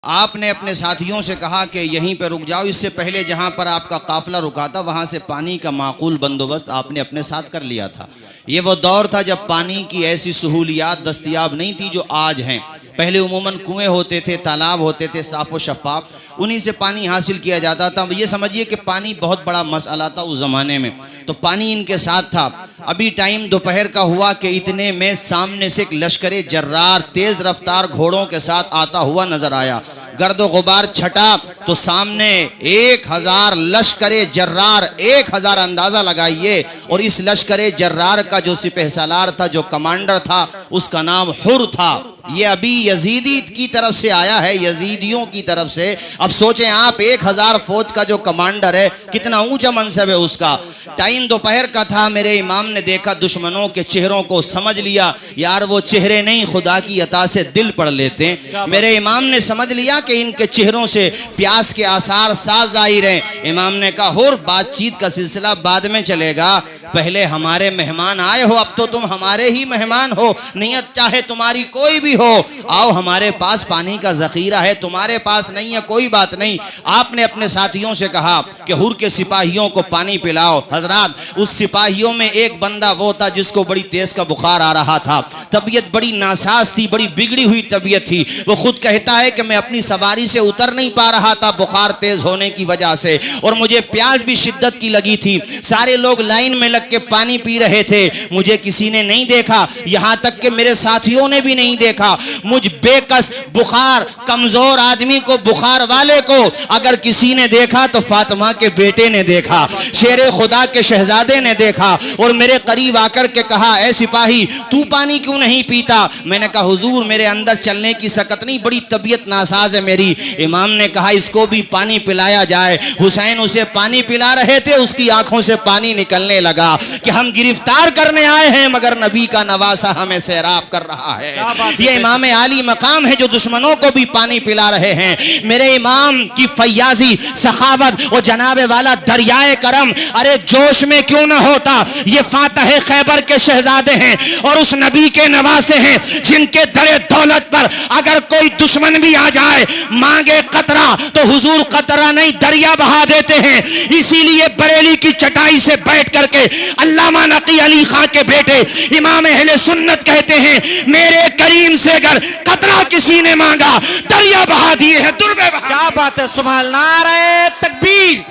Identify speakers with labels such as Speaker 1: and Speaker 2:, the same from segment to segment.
Speaker 1: आपने अपने साथियों से कहा कि यहीं पर रुक जाओ। इससे पहले जहां पर आपका काफिला रुका था वहां से पानी का माकूल बंदोबस्त आपने अपने साथ कर लिया था। ये वो दौर था जब पानी की ऐसी सहूलियात दस्तयाब नहीं थी जो आज हैं। पहले उमूमन कुएं होते थे, तालाब होते थे साफ़ व शफ़ाफ, उन्हीं से पानी हासिल किया जाता था। ये समझिए कि पानी बहुत बड़ा मसला था उस ज़माने में, तो पानी इनके साथ था। अभी टाइम दोपहर का हुआ कि इतने में सामने से एक लश्कर जर्रार तेज़ रफ्तार घोड़ों के साथ आता हुआ नजर आया। गर्द गुबार छटा तो सामने 1000 लश्कर जर्रार, 1000 अंदाज़ा लगाइए। और इस लश्कर जर्रार का जो सिपहसालार था, जो कमांडर था, उसका नाम हुर था। ये अभी यजीदी की तरफ से आया है, यजीदियों की तरफ से। अब सोचें आप, 1000 फौज का जो कमांडर है, कितना ऊंचा मनसब है उसका। टाइम दोपहर का था। मेरे इमाम ने देखा दुश्मनों के चेहरों को, समझ लिया यार वो चेहरे नहीं खुदा की अता से दिल पढ़ लेते हैं। मेरे इमाम ने समझ लिया कि इनके चेहरों से प्यास के आसार साफ जाहिर हैं। इमाम ने कहा, हुर, बातचीत का सिलसिला बाद में चलेगा, पहले हमारे मेहमान आए हो, अब तो तुम हमारे ही मेहमान हो। नियत चाहे तुम्हारी कोई भी हो, आओ, हमारे पास पानी का जखीरा है, तुम्हारे पास नहीं है, कोई बात नहीं। आपने अपने साथियों से कहा कि हुर के सिपाहियों को पानी पिलाओ। हजरात, उस सिपाहियों में एक बंदा वो था जिसको बड़ी तेज का बुखार आ रहा था, तबीयत बड़ी नासाज थी, बड़ी बिगड़ी हुई तबीयत थी। वो खुद कहता है कि मैं अपनी सवारी से उतर नहीं पा रहा था बुखार तेज होने की वजह से, और मुझे प्यास भी शिद्दत की लगी थी। सारे लोग लाइन में के पानी पी रहे थे, मुझे किसी ने नहीं देखा, यहां तक कि मेरे साथियों ने भी नहीं देखा। मुझ बेकस बुखार कमजोर आदमी को, बुखार वाले को अगर किसी ने देखा तो फातिमा के बेटे ने देखा, शेरे खुदा के शहजादे ने देखा, और मेरे करीब आकर के कहा, ऐ सिपाही, तू पानी क्यों नहीं पीता? मैंने कहा, हुजूर, मेरे अंदर चलने की सकत नहीं, बड़ी तबीयत नासाज है मेरी। इमाम ने कहा, इसको भी पानी पिलाया जाए। हुसैन उसे पानी पिला रहे थे, उसकी आंखों से पानी निकलने लगा कि हम गिरफ्तार करने आए हैं मगर नबी का नवासा हमें सैराब कर रहा है। ये इमाम आली मकाम है जो दुश्मनों को भी पानी पिला रहे हैं। मेरे इमाम की फैयाजी, सखावत और जनाबे वाला दरियाए करम, अरे जोश में क्यों ना होता। ये फातह खैबर के शहजादे हैं और उस नबी के नवासे हैं जिनके दरे दौलत पर अगर कोई दुश्मन भी आ जाए, मांगे कतरा, तो हुजूर कतरा नहीं दरिया बहा देते हैं। इसीलिए बरेली की चटाई से बैठ करके अल्लामा नकी अली खां के बेटे इमाम अहले सुन्नत कहते हैं, मेरे करीम से अगर कतरा किसी ने मांगा, दरिया बहा दिए हैं, दुर्बे बहा।
Speaker 2: क्या बात है, सुभान। नारे तकबीर,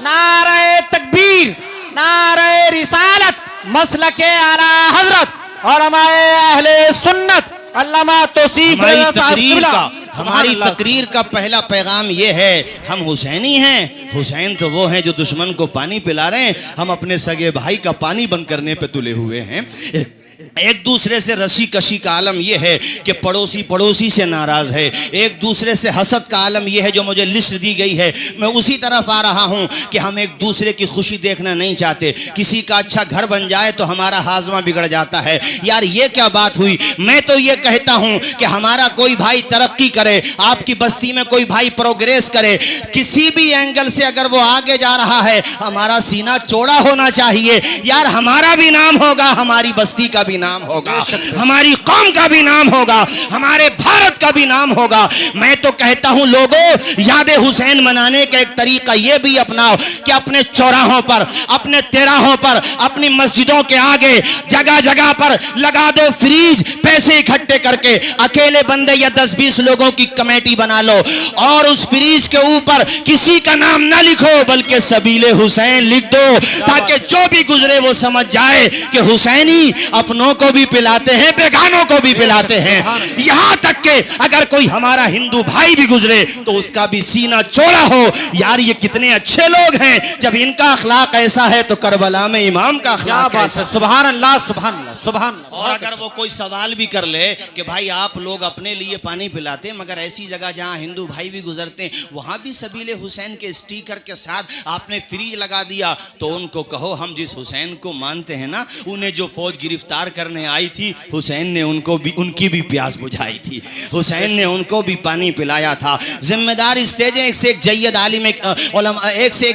Speaker 2: नारे तकबीर, नारे रिसालत, मसलके आला हजरत और हमारे अहले सुन्नत अल्लामा तौसीफ
Speaker 1: हमारी तकरीर का पहला पैगाम ये है, हम हुसैनी हैं। हुसैन तो वो हैं जो दुश्मन को पानी पिला रहे हैं, हम अपने सगे भाई का पानी बंद करने पे तुले हुए हैं। एक दूसरे से रस्सी कशी का आलम यह है कि पड़ोसी पड़ोसी से नाराज है। एक दूसरे से हसद का आलम यह है, जो मुझे लिस्ट दी गई है मैं उसी तरफ आ रहा हूं कि हम एक दूसरे की खुशी देखना नहीं चाहते। किसी का अच्छा घर बन जाए तो हमारा हाजमा बिगड़ जाता है। यार ये क्या बात हुई? मैं तो ये कहता हूं कि हमारा कोई भाई तरक्की करे, आपकी बस्ती में कोई भाई प्रोग्रेस करे, किसी भी एंगल से अगर वो आगे जा रहा है, हमारा सीना चौड़ा होना चाहिए। यार हमारा भी नाम होगा, हमारी बस्ती का भी नाम होगा, हमारी कौम का भी नाम होगा, हमारे भारत का भी नाम होगा। मैं तो कहता हूं लोगों, याद हुसैन मनाने का एक तरीका यह भी अपनाओ कि अपने चौराहों पर, अपने तिराहों पर, अपनी मस्जिदों के आगे जगह जगह पर लगा दो फ्रीज। पैसे इकट्ठे करके अकेले बंदे या 10-20 लोगों की कमेटी बना लो और उस फ्रीज के ऊपर किसी का नाम ना लिखो बल्कि सबीले हुसैन लिख दो, ताकि जो भी गुजरे वो समझ जाए कि हुसैनी अपनों को भी पिलाते हैं, बेगानों को भी पिलाते हैं। यहां तक के अगर कोई हमारा हिंदू भाई भी गुजरे तो उसका भी सीना चौड़ा हो। यार ये कितने अच्छे लोग हैं, जब इनका अखलाक ऐसा है तो करबला में इमाम का अखलाक कैसा।
Speaker 2: सुभान अल्लाह, सुभान अल्लाह, सुभान अल्लाह।
Speaker 1: और अगर वो कोई सवाल भी कर ले कि भाई आप लोग अपने लिए पानी पिलाते हैं मगर ऐसी जगह जहां हिंदू भाई भी गुजरते हैं वहां भी सबीले हुसैन के स्टिकर के साथ आपने फ्रीज लगा दिया, तो उनको कहो हम जिस हुसैन को मानते हैं ना, उन्हें जो फौज गिरफ्तार कर करने आई थी, हुसैन ने उनकी भी प्यास बुझाई थी, हुसैन ने उनको भी पानी पिलाया था। जिम्मेदार स्टेज है, एक से एक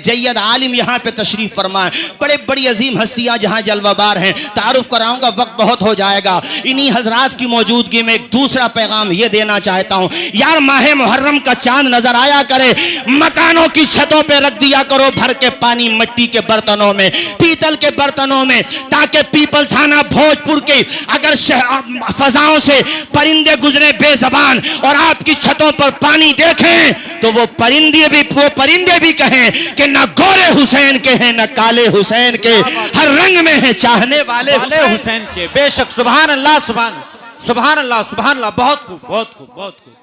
Speaker 1: जय्यद आलिम यहाँ पे तशरीफ फरमाए, बड़े बड़ी अजीम हस्तियाँ जहाँ जलवाबार हैं। तारुफ कराऊंगा, वक्त बहुत हो जाएगा। इन्हीं हजरात की मौजूदगी में एक दूसरा पैगाम ये देना चाहता हूँ, यार माह मुहर्रम का चांद नजर आया करे, मकानों की छतों पे रख दिया करो भर के पानी, मिट्टी के बर्तनों में, पीतल के बर्तनों में, ताकि पीपल थाना भोजपुर के अगर फजाओं से परिंदे गुजरे बेजबान और आपकी छतों पर पानी देखें तो वो परिंदे भी कहें कि न गोरे हुसैन के हैं न काले हुसैन के, हर रंग में है चाहने वाले
Speaker 2: हुसैन के। बेशक, सुभान अल्लाह, सुभान अल्लाह, सुभान अल्लाह। बहुत खूब, बहुत खूब, बहुत खूब।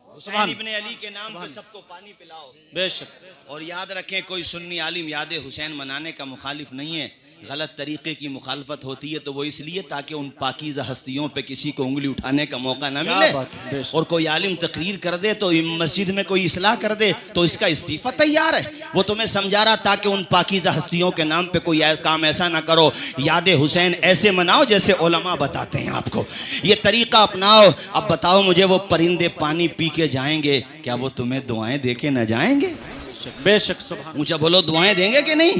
Speaker 1: हुसैन इब्ने अली के नाम पे सबको पानी पिलाओ।
Speaker 2: बेशक।
Speaker 1: और याद रखें, कोई सुन्नी आलिम याद हुसैन मनाने का मुखालिफ नहीं है। गलत तरीके की मुखालफत होती है तो वो इसलिए ताकि उन पाकीज़ा हस्तियों पे किसी को उंगली उठाने का मौका ना मिले। और कोई आलिम तकरीर कर दे तो मस्जिद में कोई इस्लाह कर दे तो इसका इस्तीफा तैयार है। वो तुम्हें समझा रहा ताकि उन पाकीज़ा हस्तियों के नाम पे कोई काम ऐसा ना करो। याद हुसैन ऐसे मनाओ जैसे उलमा बताते हैं आपको, ये तरीका अपनाओ। अब बताओ मुझे, वो परिंदे पानी पी के जाएंगे, क्या वो तुम्हें दुआएं दे के न जाएंगे?
Speaker 2: बेशक, सुभान।
Speaker 1: ऊंचा बोलो, दुआएं देंगे कि नहीं?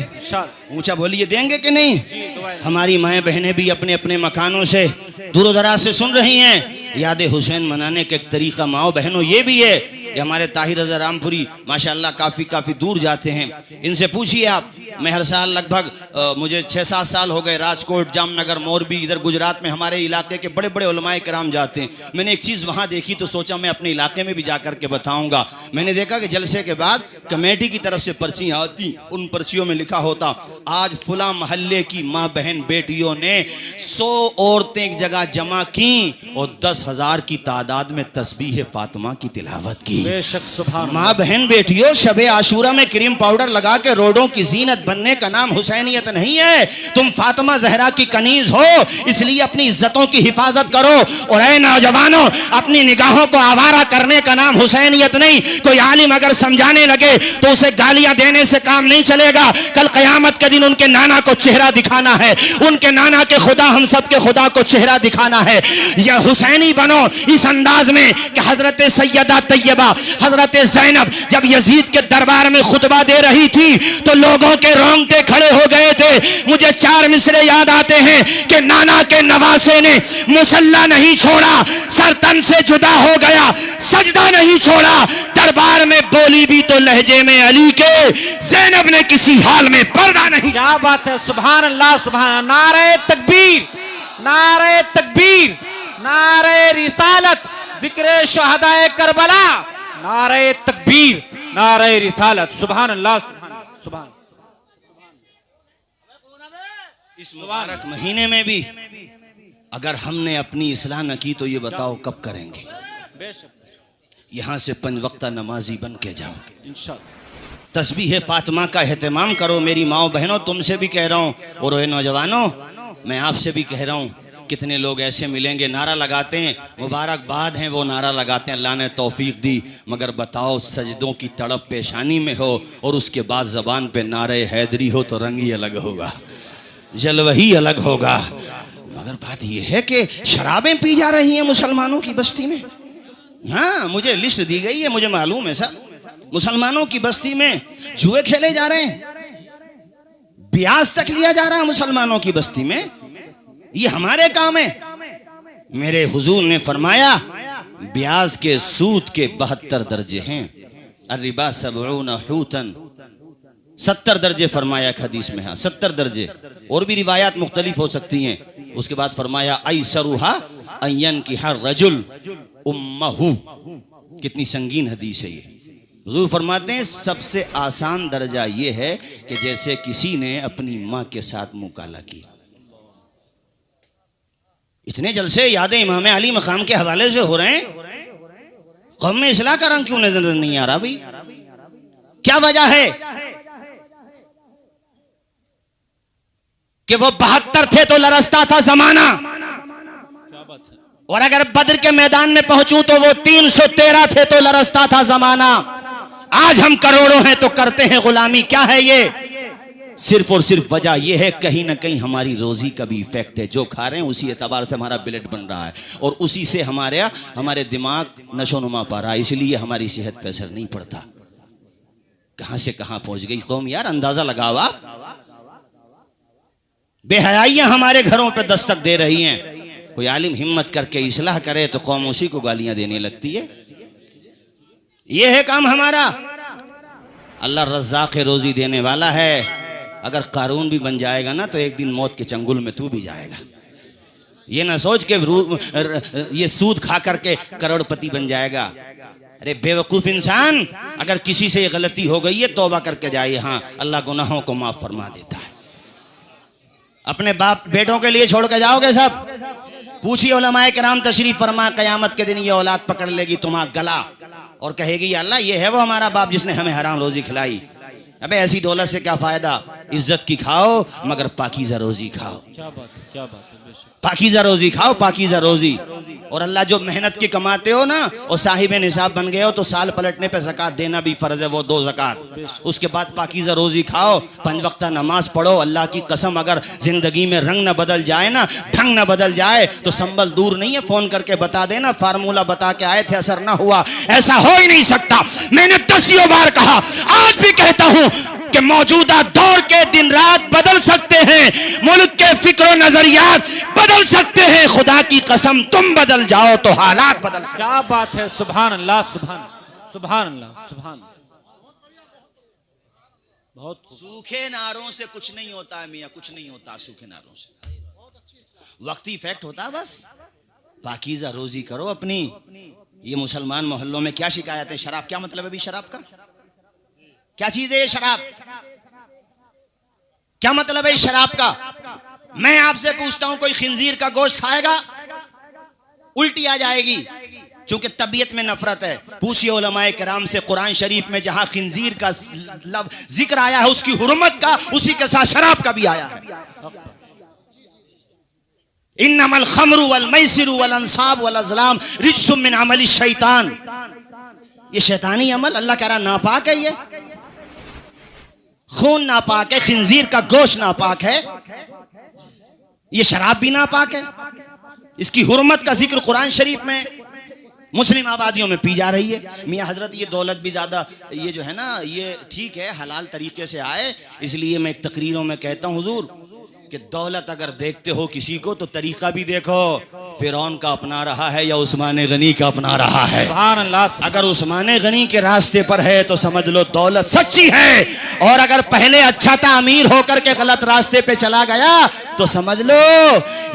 Speaker 1: ऊंचा बोलिए, देंगे कि नहीं? हमारी माएँ बहनें भी अपने अपने मकानों से दूर दराज से सुन रही हैं। याद हुसैन मनाने का एक तरीका माओ बहनों ये भी है। ये हमारे ताहिर रज़ा रामपुरी माशाल्लाह काफ़ी दूर जाते हैं, इनसे पूछिए आप। मैं हर साल लगभग मुझे 6-7 साल हो गए, राजकोट, जामनगर, मोरबी, इधर गुजरात में हमारे इलाके के बड़े बड़े उलमाए किराम जाते हैं। मैंने एक चीज़ वहाँ देखी तो सोचा मैं अपने इलाके में भी जा कर के बताऊँगा। मैंने देखा कि जलसे के बाद कमेटी की तरफ से पर्चियाँ आती, उन पर्चियों में लिखा होता, आज फुला महल्ले की माँ बहन बेटियों ने 100 औरतें एक जगह जमा की और 10,000 की तादाद में तस्बीह फातिमा की तिलावत की। माँ बहन बेटियों, शबे आशूरा में क्रीम पाउडर लगा के रोडों की जीनत बनने का नाम हुसैनियत नहीं है। तुम फातिमा जहरा की कनीज हो, इसलिए अपनी इज्जतों की हिफाजत करो। और ऐ नौजवानों, अपनी निगाहों को आवारा करने का नाम हुसैनियत नहीं। कोई आलिम अगर समझाने लगे तो उसे गालियां देने से काम नहीं चलेगा। कल क़यामत के दिन उनके नाना को चेहरा दिखाना है, उनके नाना के खुदा, हम सब के खुदा को चेहरा दिखाना है। या हुसैनी बनो इस अंदाज में कि हजरत सैयदा तैयबा, हजरत ज़ैनब जब यजीद के दरबार में खुतबा दे रही थी तो लोगों के रोंगटे खड़े हो गए थे। मुझे 4 मिसरे याद आते हैं कि नाना के नवासे ने मुसल्ला नहीं छोड़ा, सर तन से जुदा हो गया, सजदा नहीं छोड़ा, दरबार में बोली भी तो लहजे में अली के, ज़ैनब ने किसी हाल में पर्दा नहीं।
Speaker 2: क्या बात है, सुभान अल्लाह, सुभान। नारे तकबीर, नारे तकबीर, नारे रिसालत, जिक्र शहदाए करबला, नारे तकबीर, नारे रिसालत, सुभान अल्लाह, सुभान।
Speaker 1: इस मुबारक महीने में भी अगर हमने अपनी इस्लाह न की तो ये बताओ कब करेंगे? यहाँ से 5 वक्ता नमाजी बन के जाओ, इंशाअल्लाह। तस्बीह फातिमा का एहतमाम करो। मेरी माओ बहनों, तुमसे भी कह रहा हूँ, और नौजवानों, मैं आपसे भी कह रहा हूँ। कितने लोग ऐसे मिलेंगे नारा लगाते हैं, मुबारकबाद हैं, वो नारा लगाते हैं, अल्लाह ने तौफीक दी, मगर बताओ सजदों की तड़प पेशानी में हो और उसके बाद ज़बान पे नारे हैदरी हो तो रंग ही अलग होगा, जलवा ही अलग होगा। मगर बात यह है कि शराबें पी जा रही हैं मुसलमानों की बस्ती में। हाँ, मुझे लिस्ट दी गई है, मुझे मालूम है सर। मुसलमानों की बस्ती में जुए खेले जा रहे हैं, ब्याज तक लिया जा रहा है मुसलमानों की बस्ती में। ये हमारे काम है। मेरे हुजूर ने फरमाया ब्याज के सूद के 72 दर्जे हैं। अर्रिबा 70 हूतन, 70 दर्जे फरमाया एक हदीस में। हाँ, 70 दर्जे, और भी रिवायात मुख्तलिफ हो सकती हैं। उसके बाद फरमाया ऐसरुहा अय्यन की हर रजुल उम्महू। कितनी संगीन हदीस है ये। हुजूर फरमाते हैं सबसे आसान दर्जा ये है कि जैसे किसी ने अपनी माँ के साथ मुकाला की। इतने जलसे यादें इमाम अली मकाम के हवाले से हो रहे हैं, कौम में इस्लाह का रंग क्यों नजर नहीं आ रहा भाई? क्या वजह है कि वो 72 थे तो लरसता था जमाना, और अगर बद्र के मैदान में पहुंचूं तो वो 313 थे तो लरसता था जमाना। आज हम करोड़ों हैं तो करते हैं गुलामी। क्या है ये? सिर्फ और सिर्फ वजह यह है कहीं ना कहीं हमारी रोजी का भी इफेक्ट है। जो खा रहे हैं उसी एतबार से हमारा ब्लड बन रहा है और उसी से हमारे दिमाग नशोनुमा पा रहा है, इसलिए हमारी सेहत पर असर नहीं पड़ता। कहां से कहां पहुंच गई कौम यार, अंदाजा लगाओ आप। बेहयाइयां हमारे घरों पे दस्तक दे रही हैं। कोई आलिम हिम्मत करके इस्लाह करे तो कौम उसी को गालियां देने लगती है। यह है काम हमारा। अल्लाह रज़्ज़ाक़ रोजी देने वाला है। अगर कारून भी बन जाएगा ना तो एक दिन मौत के चंगुल में तू भी जाएगा। ये ना सोच के ये सूद खा करके करोड़पति बन जाएगा। अरे बेवकूफ इंसान, अगर किसी से गलती हो गई है तौबा करके जाइए, हाँ अल्लाह गुनाहों को माफ फरमा देता है। अपने बाप बेटों के लिए छोड़ के जाओगे सब? पूछिए उलमाए किराम तशरीफ फरमा, कयामत के दिन ये औलाद पकड़ लेगी तुम्हारा गला और कहेगी अल्लाह ये है वो हमारा बाप जिसने हमें हराम रोजी खिलाई। अबे ऐसी दौलत से क्या फायदा, इज्जत की खाओ मगर पाकीज़ा रोजी खाओ।
Speaker 2: क्या बात है, क्या बात है।
Speaker 1: पाकीज़ा रोजी खाओ, पाकीज़ा रोजी। और अल्लाह जो मेहनत की कमाते हो ना और साहिब निसाब बन गए हो तो साल पलटने पे ज़कात देना भी फर्ज है, वो 2 ज़कात। उसके बाद पाकीज़ा रोजी खाओ, 5 वक्त नमाज पढ़ो। अल्लाह की कसम अगर जिंदगी में रंग न बदल जाए ना, ढंग न बदल जाए तो संबल दूर नहीं है, फोन करके बता देना, फार्मूला बता के आए थे असर ना हुआ। ऐसा हो ही नहीं सकता। मैंने 10 बार कहा, आज भी कहता हूं कि मौजूदा दौर के दिन रात बदल सकते हैं, मुल्क के फिक्र नजरियात बदल सकते हैं। खुदा की कसम तुम बदल जाओ तो हालात बदल सकते।
Speaker 2: क्या बात है, सुभान अल्लाह, सुभान अल्लाह, सुभान। बहुत
Speaker 1: सूखे नारों से कुछ नहीं होता है मियाँ, कुछ नहीं होता सूखे नारों से, वक्ती इफेक्ट होता है बस। पाकीज़ा रोजी करो अपनी। ये मुसलमान मोहल्लों में क्या शिकायत है? शराब, क्या मतलब है भी शराब का? क्या चीज है ये शराब? क्या मतलब है इस शराब का? मैं आपसे पूछता हूं, कोई खिंजीर का गोश्त खाएगा? उल्टी आ जाएगी, चूंकि तबीयत में नफरत है। पूछिए उलमाए किराम से, कुरान शरीफ में जहां खिंजीर का जिक्र आया है उसकी हुर्मत का, उसी के साथ शराब का भी आया है। इन्नमल खमरु वल मैसिरु वल अंसाब वल अज़लाम रिज्सुम मिन अमलि शैतान। ये शैतानी अमल, अल्लाह कह रहा नापाक है। ये खून नापाक है, खिंजीर का गोश्त नापाक है, ये शराब भी नापाक है। इसकी हुर्मत का जिक्र कुरान शरीफ में मुस्लिम आबादियों में पी जा रही है। मियाँ हजरत ये दौलत भी ज़्यादा, ये जो है ना, ये ठीक है हलाल तरीके से आए, इसलिए मैं एक तकरीरों में कहता हूँ हुजूर कि दौलत अगर देखते हो किसी को तो तरीका भी देखो, फिरौन का अपना रहा है या उस्मान गनी का अपना रहा है।
Speaker 2: सुभान अल्लाह।
Speaker 1: अगर उस्मान गनी के रास्ते पर है तो समझ लो दौलत सच्ची है, और अगर पहले अच्छा था अमीर होकर के गलत रास्ते पे चला गया तो समझ लो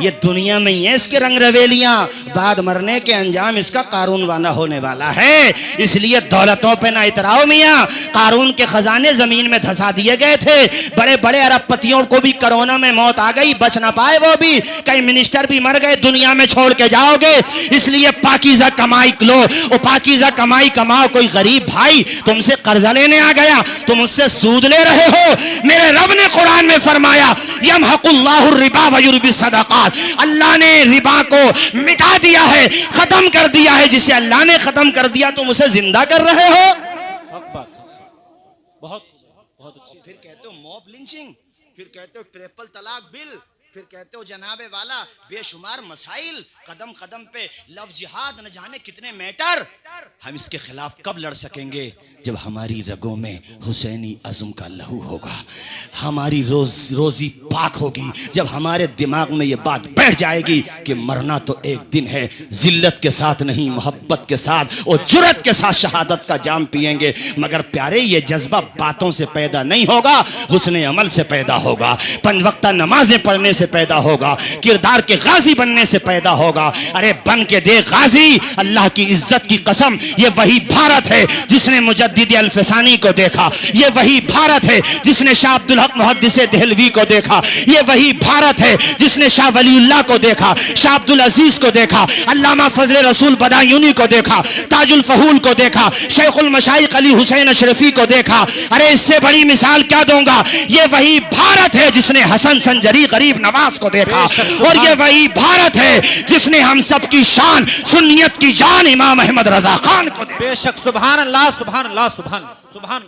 Speaker 1: ये दुनिया में ही है इसके रंग रवेलियां, बाद मरने के अंजाम इसका कारून वाला होने वाला है। इसलिए दौलतों पे ना इतराओ मियाँ। कारून के खजाने जमीन में धंसा दिए गए थे, बड़े बड़े अरबपतियों को भी कोरोना में मौत आ गई, बच ना पाए वो भी, कई मिनिस्टर भी मर गए, दुनिया में छोड़ के जाओगे। इसलिए पाकीज़ा कमाई लो, वो पाकीज़ा कमाई कमाओ। कोई गरीब भाई तुमसे कर्जा लेने आ गया, तुम उससे सूद ले रहे हो। मेरे रब ने कुरान में फरमाया यमहकुल्लाहु रिबा व युरबी सदक़ात, अल्लाह ने रिबा को मिटा दिया है, खत्म कर दिया है। जिसे अल्लाह ने खत्म कर दिया तुम उसे जिंदा कर रहे हो।
Speaker 2: बहुत बहुत अच्छी।
Speaker 1: फिर कहते हो मॉब लिंचिंग, फिर कहते हो ट्रिपल तलाक बिल, फिर कहते हो जनाबे वाला बेशुमार मसाइल, कदम कदम पे लव जिहाद, न जाने कितने मैटर। हम इसके खिलाफ कब लड़ सकेंगे? जब हमारी रगों में हुसैनी अज़्म का लहू होगा, हमारी रोजी पाक होगी, जब हमारे दिमाग में ये बात बैठ जाएगी कि मरना तो एक दिन है, जिल्लत के साथ नहीं मोहब्बत के साथ और जुर्रत के साथ शहादत का जाम पिएंगे। मगर प्यारे ये जज्बा बातों से पैदा नहीं होगा, हुस्ने अमल से पैदा होगा, 5 वक्त नमाजें पढ़ने से पैदा होगा, किरदार के गाजी बनने से पैदा होगा। अरे बन के दे गाजी, अल्लाह की इज्जत की कसम, ये वही भारत है जिसने मुजद्दिद अल्फसानी को देखा, ये वही भारत है जिसने शाह अब्दुल हक मुहद्दिस देहलवी को देखा, ये वही भारत है जिसने शाह वलीउल्लाह को देखा, शाह अब्दुल अजीज को देखा, अल्लामा फजल रसूल बदायूनी को देखा, ताजुल फहूल को देखा, शेखुल मशाइख अली हुसैन अशरफी को देखा। अरे इससे बड़ी मिसाल क्या दूंगा? ये वही भारत है जिसने हसन संजरी गरीब नवाज को देखा, और ये वही भारत है जिसने हम सब की शान सुन्नियत की जान इमाम अहमद रजा खान को देखा।
Speaker 2: बेशक, सुभान अल्लाह, सुभान अल्लाह, सुभान सुभान।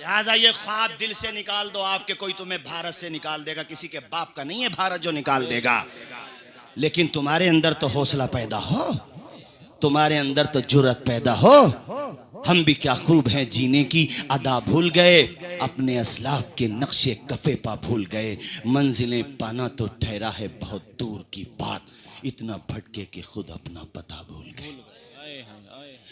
Speaker 1: लिहाजा ये ख्वाब दिल से निकाल दो आपके, कोई तुम्हें भारत से निकाल देगा, किसी के बाप का नहीं है भारत जो निकाल देगा। लेकिन तुम्हारे अंदर तो हौसला पैदा हो, तुम्हारे अंदर तो जुर्रत पैदा हो। हम भी क्या खूब हैं जीने की अदा भूल गए, अपने असलाफ के नक्शे कफे पा भूल गए। मंजिलें पाना तो ठहरा है बहुत दूर की बात, इतना भटके कि खुद अपना पता भूल गए।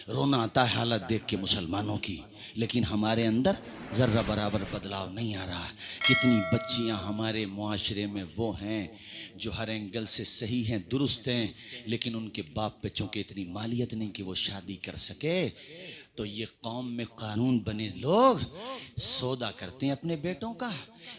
Speaker 1: रोना आता है हालत देख के मुसलमानों की, लेकिन हमारे अंदर ज़र्रा बराबर बदलाव नहीं आ रहा। कितनी बच्चियां हमारे मुआशरे में वो हैं जो हर एंगल से सही हैं, दुरुस्त हैं, लेकिन उनके बाप पे चूँकि इतनी मालियत नहीं कि वो शादी कर सके, तो ये कौम में कानून बने लोग सौदा करते हैं अपने बेटों का।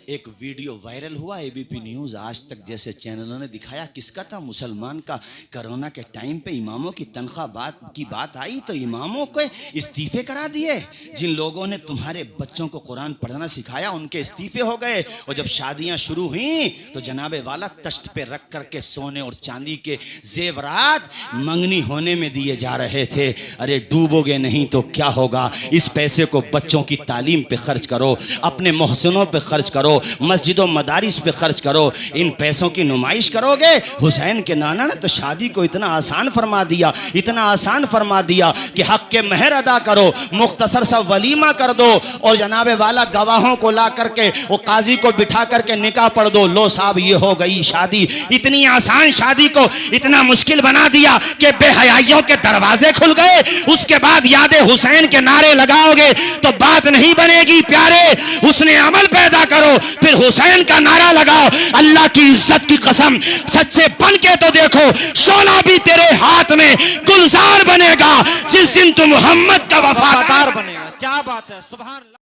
Speaker 1: एक वीडियो वायरल हुआ, एबीपी न्यूज़, आज तक जैसे चैनलों ने दिखाया, किसका था? मुसलमान का। कोरोना के टाइम पे इमामों की तनख्वाह की बात आई तो इमामों को इस्तीफे करा दिए। जिन लोगों ने तुम्हारे बच्चों को कुरान पढ़ना सिखाया उनके इस्तीफे हो गए। और जब शादियां शुरू हुई तो जनाबे वाला तश्त पे रख करके सोने और चांदी के जेवरात मंगनी होने में दिए जा रहे थे। अरे डूबोगे नहीं तो क्या होगा? इस पैसे को बच्चों की तालीम पे खर्च करो, अपने मोहसिनों पे खर्च करो, मस्जिदों मदारिस पे खर्च करो। इन पैसों की नुमाइश करोगे। हुसैन के नाना ने तो शादी को इतना आसान फरमा दिया, इतना आसान फरमा दिया कि हक के महर अदा करो, मुख्तसर सा वलीमा कर दो और जनाबे वाला गवाहों को ला करके वो काजी को बिठा करके निकाह पढ़ दो। लो साहब ये हो गई शादी। इतनी आसान शादी को इतना मुश्किल बना दिया कि बेहयाइयों के दरवाजे खुल गए। उसके बाद याद हुसैन के नारे लगाओगे तो बात नहीं बनेगी प्यारे। उसने अमल पैदा करो, फिर हुसैन का नारा लगाओ। अल्लाह की इज्जत की कसम, सच्चे बन के तो देखो, शोला भी तेरे हाथ में गुलजार बनेगा जिस दिन तुम मोहम्मद का वफादार
Speaker 2: बनेगा। क्या बात है, सुभान अल्लाह।